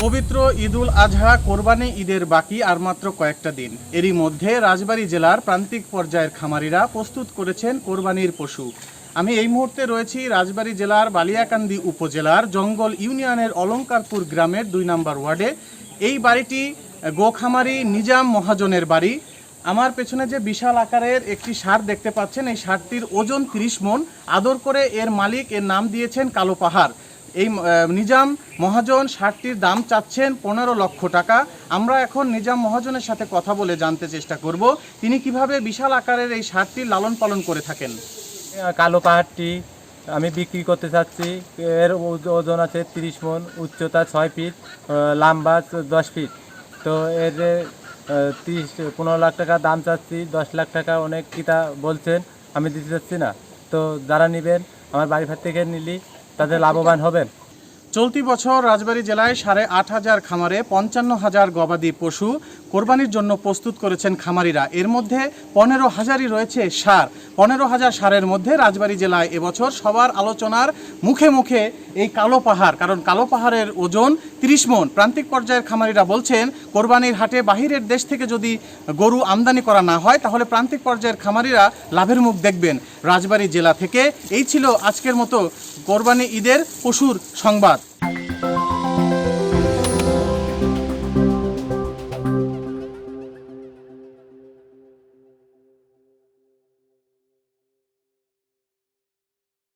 পবিত্র ঈদুল আজহা কোরবানি ঈদের বাকি আর মাত্র কয়েকটা দিন। এরই মধ্যে রাজবাড়ী জেলার প্রান্তিক পর্যায়ের খামারিরা প্রস্তুত করেছেন কোরবানির পশু। আমি এই মুহূর্তে রয়েছি রাজবাড়ী জেলার বালিয়াকান্দি উপজেলার জঙ্গল ইউনিয়নের অলঙ্কারপুর গ্রামের 2 নম্বর ওয়ার্ডে। এই বাড়িটি গোখামারি নিজাম মহাজনের বাড়ি। আমার পেছনে যে বিশাল আকারের একটি ষাঁড় দেখতে পাচ্ছেন, এই ষাঁড়টির ওজন 30 মণ। আদর করে এর মালিক এর নাম দিয়েছেন কালো পাহাড়। এই নিজাম মহাজন ষাঁড়টির দাম চাচ্ছেন 15 লক্ষ টাকা। আমরা এখন নিজাম মহাজনের সাথে কথা বলে জানতে চেষ্টা করব তিনি কিভাবে বিশাল আকারের এই ষাঁড়টির লালন পালন করে থাকেন। কালো পাহাড়টি আমি বিক্রি করতে চাচ্ছি। এর ওজন আছে 30 মণ, উচ্চতা 6 ফিট, লম্বা 10 ফিট। তো এর 15 লাখ টাকা দাম চাচ্ছি। 10 লাখ টাকা অনেক কিতা বলছেন, আমি দিতে চাচ্ছি না। তো যারা নেবেন আমার বাড়ি ভাত থেকে নিলি তাদের লাভবান হবেন। চলতি বছর রাজবাড়ী জেলায় 8,500 খামারে 55,000 গবাদি পশু কোরবানির জন্য প্রস্তুত করেছেন খামারিরা। এর মধ্যে 15,000ই রয়েছে ষাঁড়। 15,000 ষাঁড়ের মধ্যে রাজবাড়ী জেলায় এবছর সবার আলোচনার মুখে মুখে এই কালো পাহাড়, কারণ কালো পাহাড়ের ওজন 30 মণ। প্রান্তিক পর্যায়ের খামারিরা বলছেন কোরবানির হাটে বাহিরের দেশ থেকে যদি গরু আমদানি করা না হয় তাহলে প্রান্তিক পর্যায়ের খামারিরা লাভের মুখ দেখবেন। রাজবাড়ী জেলা থেকে এই ছিল আজকের মতো কোরবানি ঈদের পশুর সংবাদ।